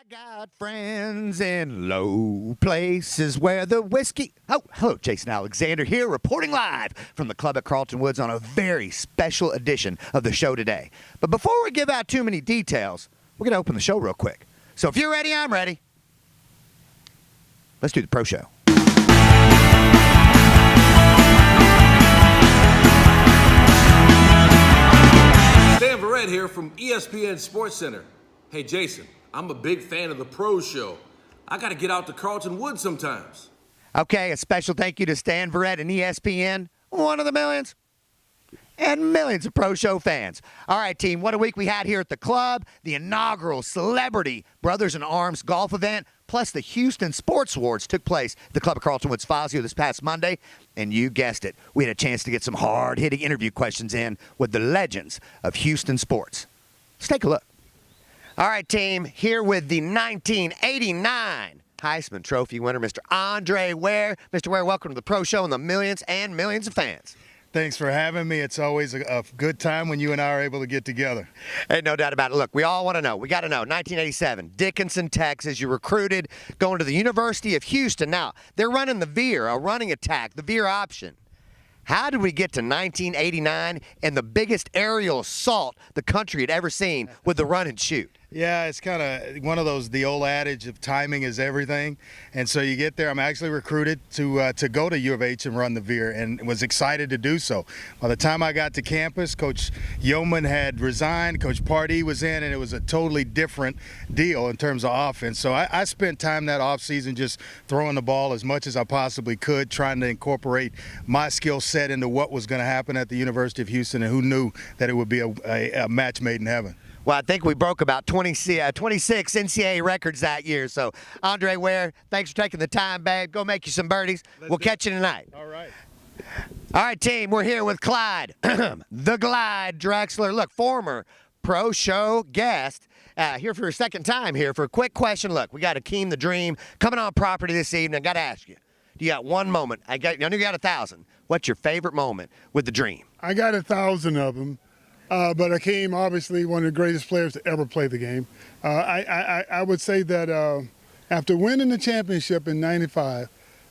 I got friends in low places where the whiskey... Oh, hello, Jason Alexander here, reporting live from the club at Carlton Woods on a very special edition of the show today. But before we give out too many details, we're going to open the show real quick. So if you're ready, I'm ready. Let's do the pro show. Dan Verrett here from ESPN Sports Center. Hey, Jason, I'm a big fan of the Pro Show. I got to get out to Carlton Woods sometimes. Okay, a special thank you to Stan Verrett and ESPN, one of the millions and millions of Pro Show fans. All right, team, what a week we had here at the club. The inaugural Celebrity Brothers in Arms golf event, plus the Houston Sports Awards took place at the club at Carlton Woods Fazio this past Monday. And you guessed it, we had a chance to get some hard-hitting interview questions in with the legends of Houston sports. Let's take a look. All right, team, here with the 1989 Heisman Trophy winner, Mr. Andre Ware. Mr. Ware, welcome to the Pro Show and the millions and millions of fans. Thanks for having me. It's always a good time when you and I are able to get together. Hey, no doubt about it. Look, we all want to know. We got to know. 1987, Dickinson, Texas. You recruited, going to the University of Houston. Now, they're running the veer, a running attack, the veer option. How did we get to 1989 and the biggest aerial assault the country had ever seen with the run and shoot? Yeah, it's kind of one of those, the old adage of timing is everything. And so you get there. I'm actually recruited to go to U of H and run the veer, and was excited to do so. By the time I got to campus, Coach Yeoman had resigned, Coach Pardee was in, and it was a totally different deal in terms of offense. So I spent time that offseason just throwing the ball as much as I possibly could, trying to incorporate my skill set into what was going to happen at the University of Houston, and who knew that it would be a match made in heaven. Well, I think we broke about 26 NCAA records that year. So, Andre Ware, thanks for taking the time, babe. Go make you some birdies. We'll catch you tonight. All right. All right, team, we're here with Clyde, the Clyde Drexler. Look, former Pro Show guest, here for your second time here for a quick question. Look, we got Akeem the Dream coming on property this evening. I got to ask you, do you got one moment? I know you got 1,000. What's your favorite moment with the Dream? I got 1,000 of them. But Akeem, obviously one of the greatest players to ever play the game. I would say that after winning the championship in '95,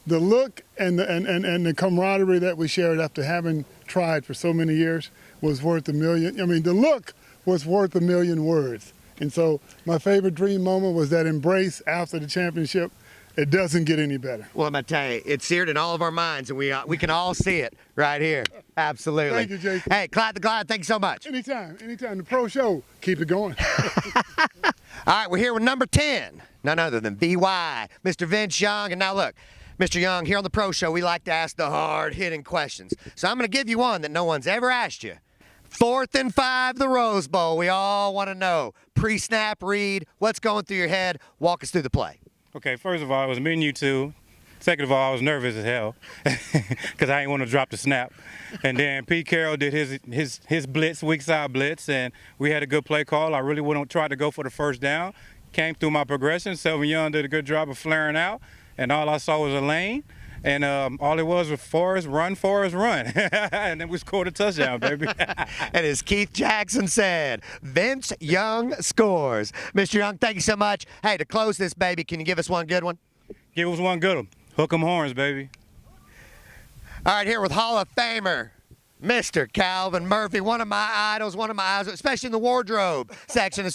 the look and the camaraderie that we shared after having tried for so many years was worth a million. I mean, the look was worth a million words. And so my favorite Dream moment was that embrace after the championship. It doesn't get any better. Well, I'm going to tell you, it's seared in all of our minds, and we can all see it right here. Absolutely. Thank you, Jason. Hey, Clyde the Clyde, thank you so much. Anytime. The Pro Show, keep it going. All right, we're here with number 10, none other than BY, Mr. Vince Young. And now look, Mr. Young, here on the Pro Show, we like to ask the hard-hitting questions. So I'm going to give you one that no one's ever asked you. 4th and 5, the Rose Bowl. We all want to know. Pre-snap read, what's going through your head? Walk us through the play. Okay, first of all, it was me and you two. Second of all, I was nervous as hell because I didn't want to drop the snap. And then Pete Carroll did his blitz, weak side blitz, and we had a good play call. I really went on tried to go for the first down. Came through my progression. Selvin Young did a good job of flaring out, and all I saw was a lane. And all it was Forrest run. And then we scored a touchdown, baby. And as Keith Jackson said, Vince Young scores. Mr. Young, thank you so much. Hey, to close this, baby, can you give us one good one? Give us one good one. Hook 'em horns, baby. All right, here with Hall of Famer, Mr. Calvin Murphy, one of my idols, especially in the wardrobe section, Look,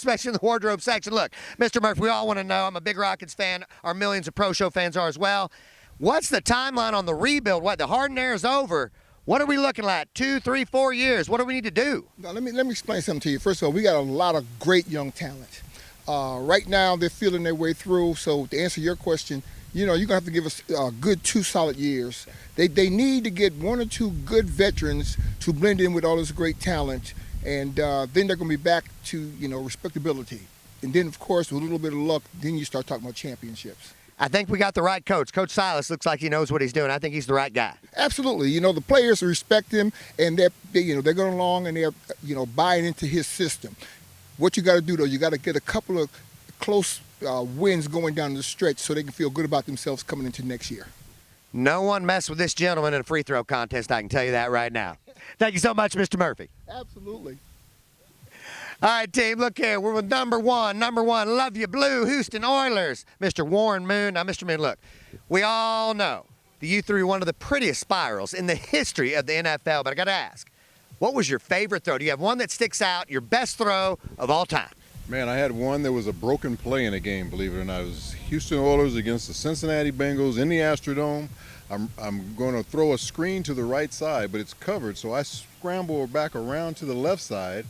Mr. Murphy, we all want to know. I'm a big Rockets fan. Our millions of Pro Show fans are as well. What's the timeline on the rebuild? What, the Harden era is over. What are we looking at? 2, 3, 4 years? What do we need to do? Now, let me explain something to you. First of all, we got a lot of great young talent. Right now, they're feeling their way through. So to answer your question, you're going to have to give us a good 2 solid years. They need to get 1 or 2 good veterans to blend in with all this great talent. And then they're going to be back to, respectability. And then, of course, with a little bit of luck, then you start talking about championships. I think we got the right coach. Coach Silas looks like he knows what he's doing. I think he's the right guy. Absolutely. The players respect him, and they're going along and they're, buying into his system. What you got to do, though, you got to get a couple of close wins going down the stretch so they can feel good about themselves coming into next year. No one messed with this gentleman in a free throw contest, I can tell you that right now. Thank you so much, Mr. Murphy. Absolutely. All right, team, look here. We're with number one. Love you, Blue, Houston Oilers, Mr. Warren Moon. Now, Mr. Moon, look, we all know that you threw one of the prettiest spirals in the history of the NFL, but I got to ask, what was your favorite throw? Do you have one that sticks out, your best throw of all time? Man, I had one that was a broken play in a game, believe it or not. It was Houston Oilers against the Cincinnati Bengals in the Astrodome. I'm going to throw a screen to the right side, but it's covered, so I scramble back around to the left side,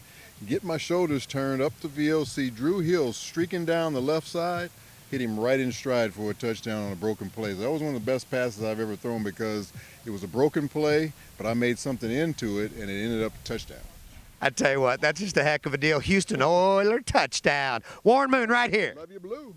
get my shoulders turned up the field, see Drew Hill streaking down the left side, hit him right in stride for a touchdown on a broken play. That was one of the best passes I've ever thrown because it was a broken play, but I made something into it, and it ended up a touchdown. I tell you what, that's just a heck of a deal. Houston Oiler touchdown. Warren Moon right here. Love you, Blue.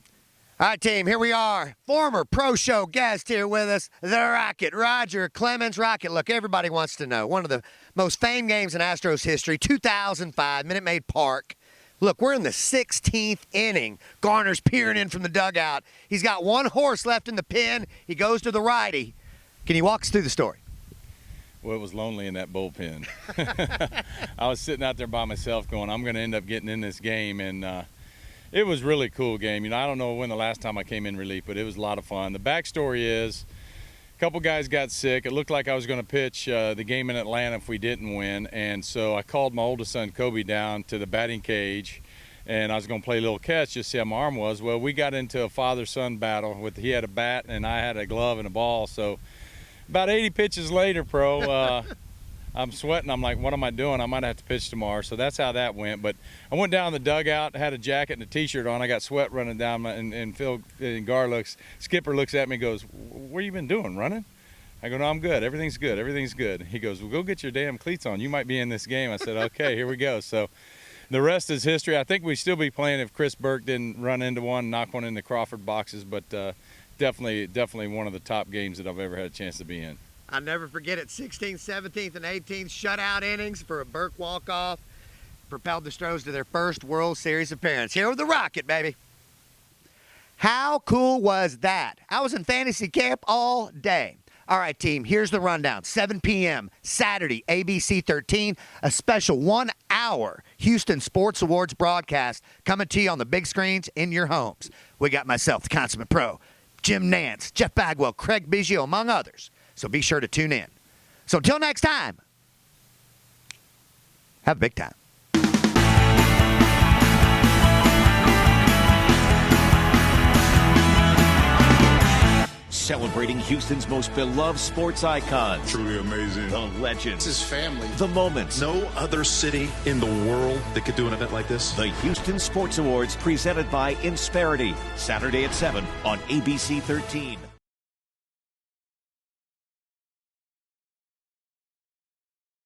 All right, team, here we are. Former Pro Show guest here with us, the Rocket, Roger Clemens. Rocket, look, everybody wants to know. One of the most famed games in Astros history, 2005, Minute Maid Park. Look, we're in the 16th inning. Garner's peering in from the dugout. He's got one horse left in the pen. He goes to the righty. Can you walk us through the story? Well, it was lonely in that bullpen. I was sitting out there by myself going, I'm going to end up getting in this game, and it was really a cool game. You know, I don't know when the last time I came in relief, but it was a lot of fun. The backstory is a couple guys got sick. It looked like I was going to pitch the game in Atlanta if we didn't win, and so I called my oldest son, Kobe, down to the batting cage, and I was going to play a little catch just to see how my arm was. Well, we got into a father-son battle. He had a bat, and I had a glove and a ball, so about 80 pitches later, I'm sweating. I'm like, what am I doing? I might have to pitch tomorrow. So that's how that went. But I went down the dugout, had a jacket and a T-shirt on. I got sweat running down and Skipper looks at me and goes, what have you been doing, running? I go, no, I'm good. Everything's good. Everything's good. He goes, well, go get your damn cleats on. You might be in this game. I said, okay, here we go. So the rest is history. I think we'd still be playing if Chris Burke didn't run into one, knock one in the Crawford boxes. But definitely one of the top games that I've ever had a chance to be in. I'll never forget it. 16th, 17th, and 18th shutout innings for a Burke walk-off propelled the Stros to their first World Series appearance. Here with the Rocket, baby. How cool was that? I was in fantasy camp all day. All right, team, here's the rundown. 7 p.m. Saturday, ABC 13, a special 1-hour Houston Sports Awards broadcast coming to you on the big screens in your homes. We got myself, the Consummate Pro, Jim Nance, Jeff Bagwell, Craig Biggio, among others. So be sure to tune in. So until next time, have a big time. Celebrating Houston's most beloved sports icons. Truly amazing. The legends. This is family. The moments. No other city in the world that could do an event like this. The Houston Sports Awards presented by Insperity. Saturday at 7 on ABC 13.